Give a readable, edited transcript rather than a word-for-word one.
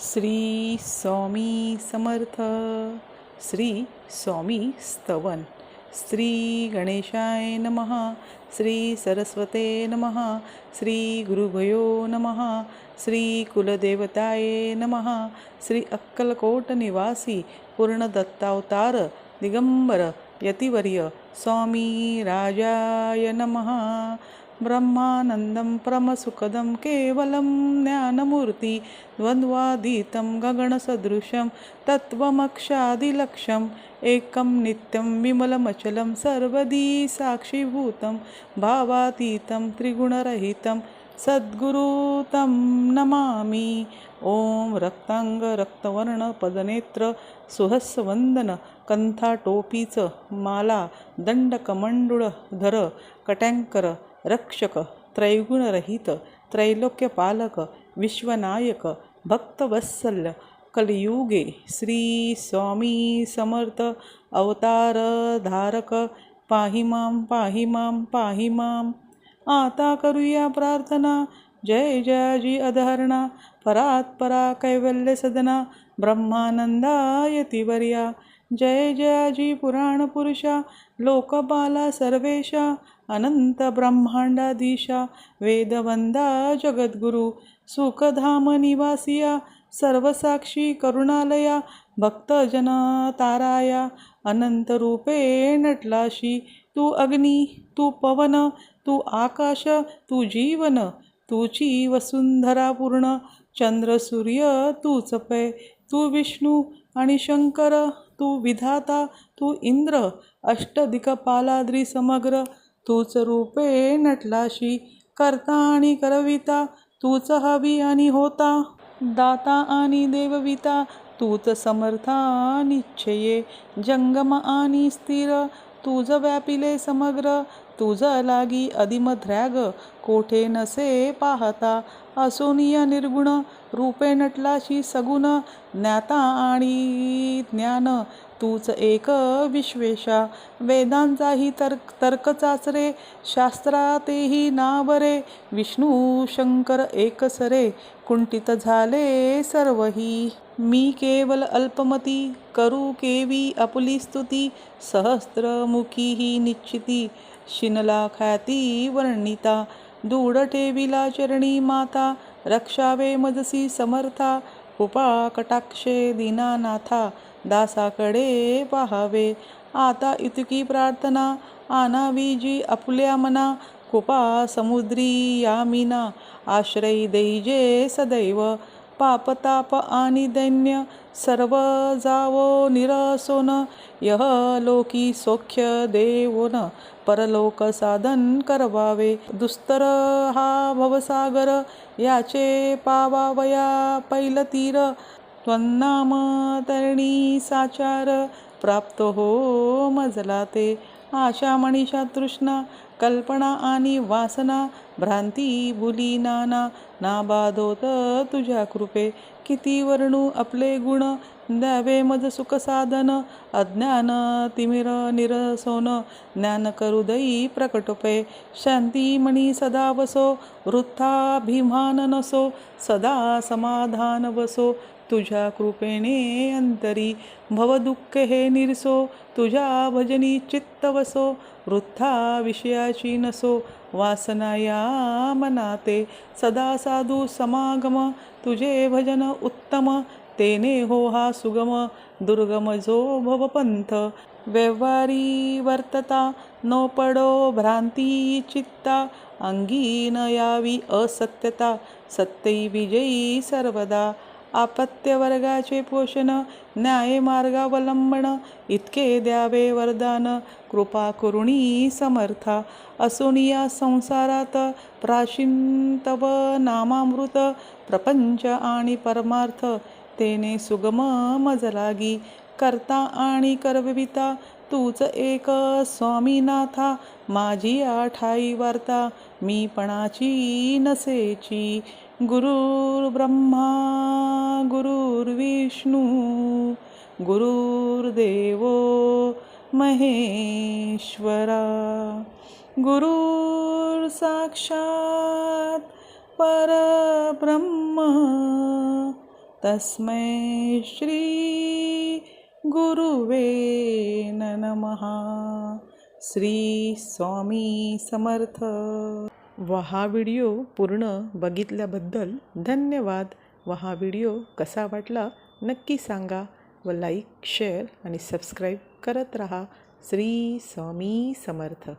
श्री स्वामी समर्थ. श्री स्वामी स्तवन. श्री गणेशाय नमः. श्री सरस्वते नमः. श्री गुरुभयो नमः. श्री कुलदेवताय नमः. श्री अक्कलकोट निवासी पूर्ण दत्तावतार दिगंबर यतिवर्य स्वामी राजाय नमः. ब्रह्मानंदं परमसुखदं केवलं ज्ञानमूर्ति द्वन्द्वातीतं गगनसदृशं तत्त्वमक्षादिलक्ष्यम् एकं नित्यं विमलमचलं सर्वदी साक्षीभूतं भावातीतं त्रिगुणरहितं सद्गुरु तं नमामि. ओम रक्तांग रक्तवर्ण पदनेत्र सुहस्वंदन कंथाटोपीच माला दंडकमंडूळ धर कट्यांकर रक्षक त्रैगुणरहित त्रैलोक्यपालक विश्वनायक भक्तवत्सल कलियुगे श्री स्वामी समर्थ अवतार धारक पाहि मां पाहि मां. आता करूया प्रार्थना. जय जयाजी अधहरणा परात् परा कैवल्य सदना ब्रह्मानंदायतिवर्या. जय जयाजी पुराण पुरुषा लोकपाला सर्वेशा अनंत ब्रह्मांडाधीशा वेदवंदा जगद्गुरु सुखधाम निवासिया सर्वसाक्षी करुणालया भक्तजना ताराया अनंत रूपे नटलाशी. तू अग्नी तू पवन तू आकाश तू जीवन तूची वसुंधरा पूर्ण चंद्र सूर्य तूच पै. तू विष्णू आणि शंकर तू विधाता तू इंद्र अष्टदिक्पालाद्री समग्र तूच रूपे नटलाशी. करता आणि करविता तूच हवी आणि होता दाता आणि देवविता तूच समर्था निश्चये जंगम आणि स्थिर तुझ व्यापिले समग्र. तुझ लागी अधिमध्र्याग कोठे नसे पाहता असोनिय निर्गुण रूपे नटलाशी सगुण ज्ञाता आणि ज्ञान तूच एक विश्वेशा. वेदांचाही तर्क चाचरे शास्त्रातेही नावरे विष्णू शंकर एकसरे कुंठित झाले सर्वही. मी केवल अल्पमती करू केवी आपुली स्तुती सहस्त्रमुखी ही निश्चिती शिनला ख्याती वर्णिता. दूढ ठेविला चरणी माता रक्षावे मजसी समर्था कृपा कटाक्षे दीनानाथा दासाकडे पाहावे. आता इतकी प्रार्थना आणावी जी आपुल्या मना कृपा समुद्री यामिना आश्रय दैजे सदैव. पापताप आणि दैन्य सर्व जावो निरसोन यह लोकी सौख्य देवोन परलोक साधन करवावे. दुस्तर हा भवसागर याचे पावावया पैलतीर त्वन्नाम तरणी साचार प्राप्त हो मजला ते. आशा मनीषा तृष्णा कल्पना आणि वासना भ्रांती भुली नाना ना बाधोत तुझ्या कृपे. किती वर्णू आपले गुण द्यावे मज सुख साधन अज्ञान तिमिर निरसोन ज्ञान करुदयी प्रकटपे. शांती मणी सदा वसो वृथाभिमान नसो सदा समाधान वसो तुझ्या कृपेने अंतरी. भवदुःख हे निरसो तुझ्या भजनी चित्त वसो वृथा विषयाची नसो वासना या मनाते. सदा साधू समागम तुझे भजन उत्तम तेने हो हा सुगम दुर्गम जो भवपंथ. व्यवहारी वर्तता नो पडो भ्रांती चित्ता अंगी न यावी असत्यता सत्यै विजयी सर्वदा. आपत्य वर्गाचे पोषण न्याय मार्गावलंबन इतके द्यावे वरदान कृपा करुणी समर्था. असोनिया संसारात प्राचीन तव नामामृत प्रपंच आणि परमार्थ तेने सुगम मज लागी. करता आणि करविता तूच एक स्वामीनाथा माझी आठाई वार्ता मी पणाची नसेची. गुरुर्ब्रह्मा गुरुर्विष्णू गुरुर्देवो महेश्वरा गुरुर्साक्षात् परब्रह्म तस्मै श्री गुरुवे नमः. श्री स्वामी समर्थ. हा व्हिडिओ पूर्ण बघितल्याबद्दल धन्यवाद. हा व्हिडिओ कसा वाटला नक्की सांगा व लाईक, शेअर आणि सबस्क्राईब करत रहा. श्री स्वामी समर्थ.